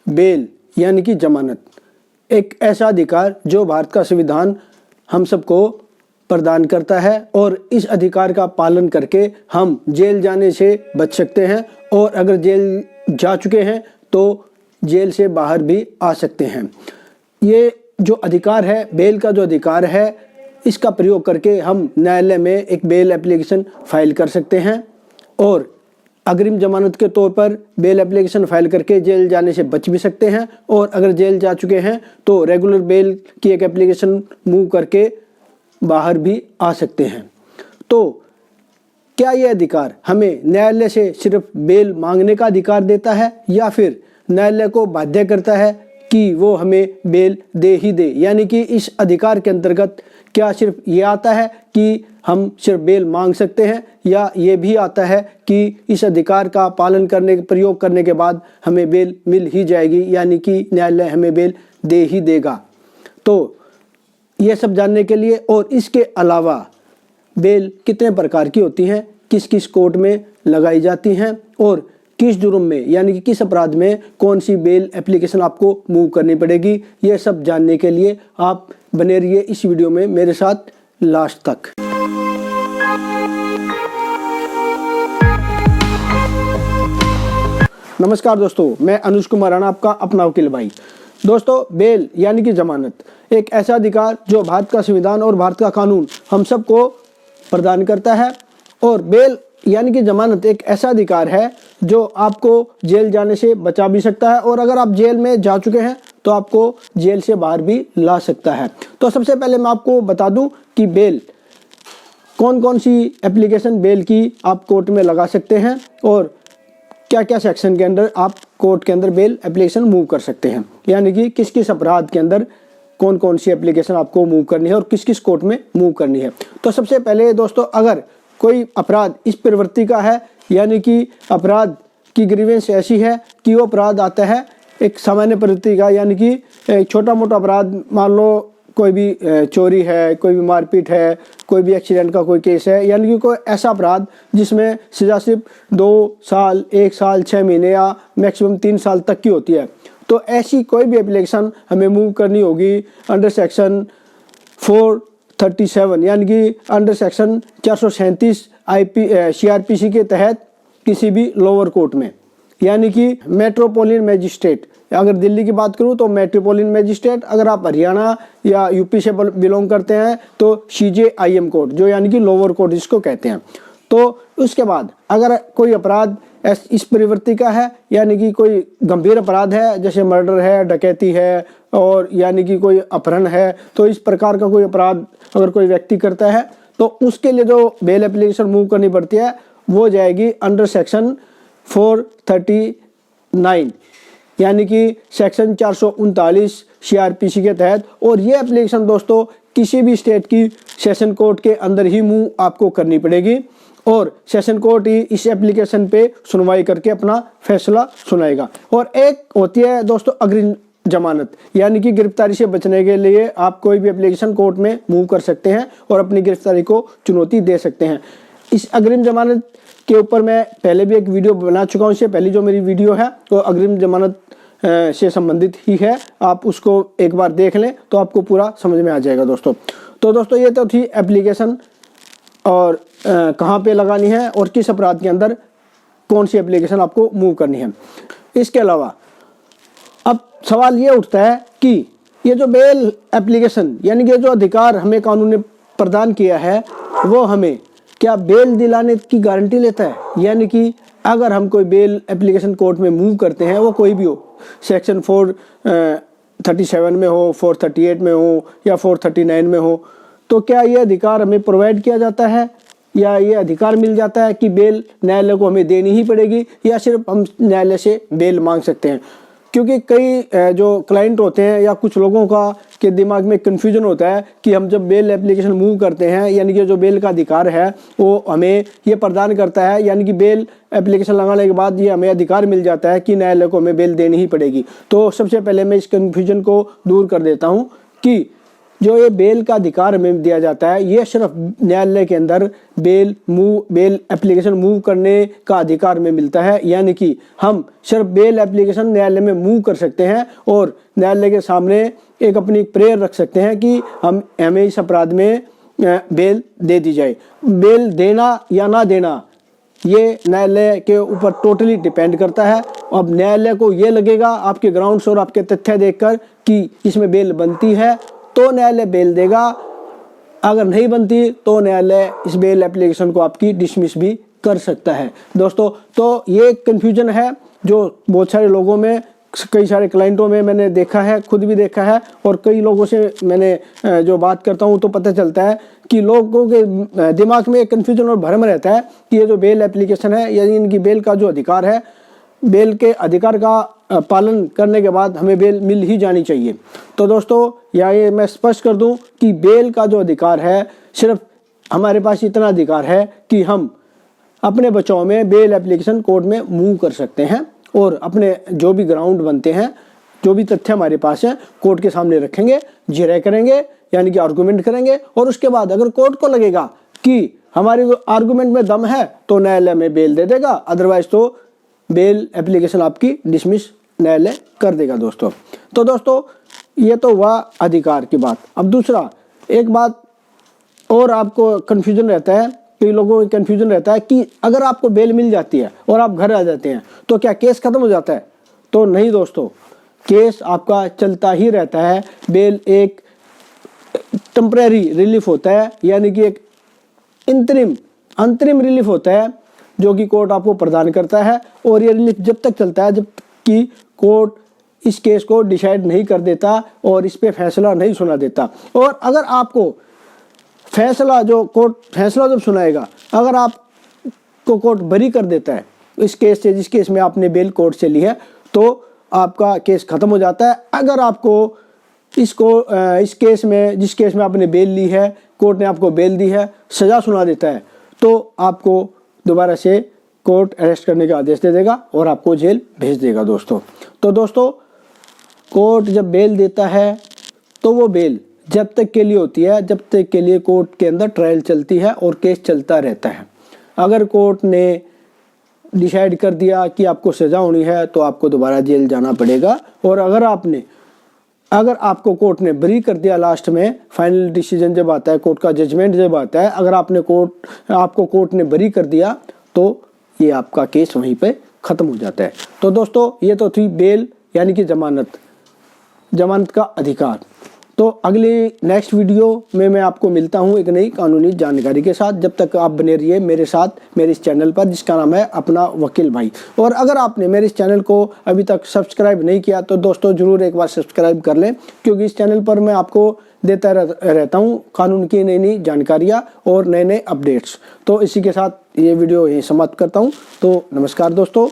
Bell यानी कि जमानत एक ऐसा अधिकार जो भारत का संविधान हम सबको प्रदान करता है और इस अधिकार का पालन करके हम जेल जाने से बच सकते हैं और अगर जेल जा चुके हैं तो जेल से बाहर भी आ सकते हैं। ये जो अधिकार है, बेल का जो अधिकार है, इसका प्रयोग करके हम न्यायालय में एक बेल एप्लीकेशन फाइल कर सकते हैं और अग्रिम जमानत के तौर पर बेल एप्लीकेशन फाइल करके जेल जाने से बच भी सकते हैं और अगर जेल जा चुके हैं तो रेगुलर बेल की एक एप्लीकेशन मूव करके बाहर भी आ सकते हैं। तो क्या ये अधिकार हमें न्यायालय से सिर्फ बेल मांगने का अधिकार देता है या फिर न्यायालय को बाध्य करता है कि वो हमें बेल दे ही दे? यानी कि इस अधिकार के अंतर्गत क्या सिर्फ ये आता है कि हम सिर्फ बेल मांग सकते हैं या ये भी आता है कि इस अधिकार का पालन करने प्रयोग करने के बाद हमें बेल मिल ही जाएगी, यानी कि न्यायालय हमें बेल दे ही देगा? तो ये सब जानने के लिए और इसके अलावा बेल कितने प्रकार की होती हैं, किस किस कोर्ट में लगाई जाती हैं और किस जुर्म में यानी कि किस अपराध में कौन सी बेल एप्लीकेशन आपको मूव करनी पड़ेगी, ये सब जानने के लिए आप बने रहिए इस वीडियो में मेरे साथ लास्ट तक। नमस्कार दोस्तों, मैं अनुज कुमार राणा, आपका अपना वकील भाई। दोस्तों, बेल यानी कि जमानत एक ऐसा अधिकार जो भारत का संविधान और भारत का कानून हम सबको प्रदान करता है और बेल यानी कि जमानत एक ऐसा अधिकार है जो आपको जेल जाने से बचा भी सकता है और अगर आप जेल में जा चुके हैं तो आपको जेल से बाहर भी ला सकता है। तो सबसे पहले मैं आपको बता दूं कि बेल कौन कौन सी एप्लीकेशन बेल की आप कोर्ट में लगा सकते हैं और क्या क्या सेक्शन के अंदर आप कोर्ट के अंदर बेल एप्लीकेशन मूव कर सकते हैं, यानी कि किस किस अपराध के अंदर कौन कौन सी एप्लीकेशन आपको मूव करनी है और किस किस कोर्ट में मूव करनी है। तो सबसे पहले दोस्तों, अगर कोई अपराध इस प्रवृत्ति का है यानी कि अपराध की ग्रीवेंस ऐसी है कि वो अपराध आता है एक सामान्य प्रवृत्ति का, यानी कि एक छोटा मोटा अपराध, मान लो कोई भी चोरी है, कोई भी मारपीट है, कोई भी एक्सीडेंट का कोई केस है, यानी कि कोई ऐसा अपराध जिसमें सजा सिर्फ 2 साल, 1 साल, 6 महीने या मैक्सिमम 3 साल तक की होती है, तो ऐसी कोई भी एप्लीकेशन हमें मूव करनी होगी अंडर सेक्शन 437 यानी कि अंडर सेक्शन 437 CRPC के तहत किसी भी लोअर कोर्ट में, यानी कि मेट्रोपोलिटन मैजिस्ट्रेट। अगर दिल्ली की बात करूं तो मेट्रोपोलिटन मैजिस्ट्रेट, अगर आप हरियाणा या यूपी से बिलोंग करते हैं तो CJIM कोर्ट, जो यानी कि लोअर कोर्ट जिसको कहते हैं। तो उसके बाद अगर कोई अपराध इस प्रवृत्ति का है यानी कि कोई गंभीर अपराध है जैसे मर्डर है, डकैती है और यानी कि कोई अपहरण है, तो इस प्रकार का कोई अपराध अगर कोई व्यक्ति करता है तो उसके लिए जो बेल एप्लीकेशन मूव करनी पड़ती है वो जाएगी अंडर सेक्शन 439 यानी कि सेक्शन 439 CRPC के तहत। और ये एप्लीकेशन दोस्तों किसी भी स्टेट की सेशन कोर्ट के अंदर ही मूव आपको करनी पड़ेगी और सेशन कोर्ट ही इस एप्लीकेशन पे सुनवाई करके अपना फैसला सुनाएगा। और एक होती है दोस्तों अग्रिम जमानत, यानी कि गिरफ्तारी से बचने के लिए आप कोई भी एप्लीकेशन कोर्ट में मूव कर सकते हैं और अपनी गिरफ्तारी को चुनौती दे सकते हैं। इस अग्रिम जमानत के ऊपर मैं पहले भी एक वीडियो बना चुका हूँ, इससे पहली जो मेरी वीडियो है वो अग्रिम जमानत से संबंधित ही है, आप उसको एक बार देख लें तो आपको पूरा समझ में आ जाएगा दोस्तों। तो दोस्तों ये तो थी एप्लीकेशन और कहाँ पे लगानी है और किस अपराध के अंदर कौन सी एप्लीकेशन आपको मूव करनी है। इसके अलावा अब सवाल ये उठता है कि ये जो बेल एप्लीकेशन यानी कि जो अधिकार हमें कानून ने प्रदान किया है वो हमें क्या बेल दिलाने की गारंटी लेता है? यानी कि अगर हम कोई बेल एप्लीकेशन कोर्ट में मूव करते हैं, वो कोई भी हो, सेक्शन 437 में हो, 438 में हो या 439 में हो, तो क्या ये अधिकार हमें प्रोवाइड किया जाता है या ये अधिकार मिल जाता है कि बेल न्यायालय को हमें देनी ही पड़ेगी या सिर्फ हम न्यायालय से बेल मांग सकते हैं? क्योंकि कई जो क्लाइंट होते हैं या कुछ लोगों का के दिमाग में कन्फ्यूजन होता है कि हम जब बेल एप्लीकेशन मूव करते हैं यानी कि जो बेल का अधिकार है वो हमें ये प्रदान करता है, यानी कि बेल एप्लीकेशन लगाने के बाद ये हमें अधिकार मिल जाता है कि न्यायालय को हमें बेल देनी ही पड़ेगी। तो सबसे पहले मैं इस कन्फ्यूजन को दूर कर देता हूँ कि जो ये बेल का अधिकार हमें दिया जाता है, ये सिर्फ न्यायालय के अंदर बेल एप्लीकेशन मूव करने का अधिकार में मिलता है। यानी कि हम सिर्फ बेल एप्लीकेशन न्यायालय में मूव कर सकते हैं और न्यायालय के सामने एक अपनी प्रेयर रख सकते हैं कि हमें इस अपराध में बेल दे दी जाए। बेल देना या ना देना ये न्यायालय के ऊपर टोटली डिपेंड करता है। अब न्यायालय को ये लगेगा आपके ग्राउंड्स और आपके तथ्य देखकर कि इसमें बेल बनती है तो न्यायालय बेल देगा, अगर नहीं बनती तो न्यायालय इस बेल एप्लीकेशन को आपकी डिसमिस भी कर सकता है। दोस्तों, तो ये कन्फ्यूजन है जो बहुत सारे लोगों में, कई सारे क्लाइंटों में मैंने देखा है, खुद भी देखा है और कई लोगों से मैंने जो बात करता हूँ तो पता चलता है कि लोगों के दिमाग में एक कन्फ्यूजन और भ्रम रहता है कि ये जो बेल एप्लीकेशन है या इनकी बेल का जो अधिकार है, बेल के अधिकार का पालन करने के बाद हमें बेल मिल ही जानी चाहिए। तो दोस्तों, ये मैं स्पष्ट कर दूं कि बेल का जो अधिकार है, सिर्फ हमारे पास इतना अधिकार है कि हम अपने बचाव में बेल एप्लीकेशन कोर्ट में मूव कर सकते हैं और अपने जो भी ग्राउंड बनते हैं, जो भी तथ्य हमारे पास है, कोर्ट के सामने रखेंगे, जिरह करेंगे यानी कि आर्गूमेंट करेंगे और उसके बाद अगर कोर्ट को लगेगा कि हमारे आर्गूमेंट में दम है तो न्यायालय में बेल दे देगा, अदरवाइज तो बेल एप्लीकेशन आपकी डिसमिस न्यायालय कर देगा। दोस्तों, तो दोस्तों ये तो हुआ अधिकार की बात। अब दूसरा एक बात और आपको कन्फ्यूजन रहता है, कई लोगों को कन्फ्यूजन रहता है कि अगर आपको बेल मिल जाती है और आप घर आ जाते हैं तो क्या केस खत्म हो जाता है? तो नहीं दोस्तों, केस आपका चलता ही रहता है। बेल एक टेम्परेरी रिलीफ होता है, यानी कि एक अंतरिम रिलीफ होता है जो कि कोर्ट आपको प्रदान करता है और ये रिलीफ जब तक चलता है जब कि कोर्ट इस केस को डिसाइड नहीं कर देता और इस पे फैसला नहीं सुना देता। और अगर आपको कोर्ट फैसला जब सुनाएगा, अगर आपको कोर्ट बरी कर देता है इस केस से, जिस केस में आपने बेल कोर्ट से ली है, तो आपका केस खत्म हो जाता है। अगर आपको इस केस में, जिस केस में आपने बेल ली है, कोर्ट ने आपको बेल दी है, सजा सुना देता है, तो आपको दोबारा से कोर्ट अरेस्ट करने का आदेश दे देगा और आपको जेल भेज देगा। दोस्तों, तो दोस्तों कोर्ट जब बेल देता है तो वो बेल जब तक के लिए होती है जब तक के लिए कोर्ट के अंदर ट्रायल चलती है और केस चलता रहता है। अगर कोर्ट ने डिसाइड कर दिया कि आपको सजा होनी है तो आपको दोबारा जेल जाना पड़ेगा। और अगर आपको कोर्ट ने बरी कर दिया, लास्ट में फाइनल डिसीजन जब आता है, कोर्ट का जजमेंट जब आता है, अगर आपको कोर्ट ने बरी कर दिया तो ये आपका केस वहीं पे ख़त्म हो जाता है। तो दोस्तों, ये तो थी बेल यानी कि जमानत का अधिकार। तो अगले नेक्स्ट वीडियो में मैं आपको मिलता हूँ एक नई कानूनी जानकारी के साथ। जब तक आप बने रहिए मेरे साथ, मेरे इस चैनल पर, जिसका नाम है अपना वकील भाई। और अगर आपने मेरे इस चैनल को अभी तक सब्सक्राइब नहीं किया तो दोस्तों ज़रूर एक बार सब्सक्राइब कर लें, क्योंकि इस चैनल पर मैं आपको देता रहता हूँ कानून की नई जानकारियाँ और नए अपडेट्स। तो इसी के साथ ये वीडियो यहीं समाप्त करता हूँ। तो नमस्कार दोस्तों।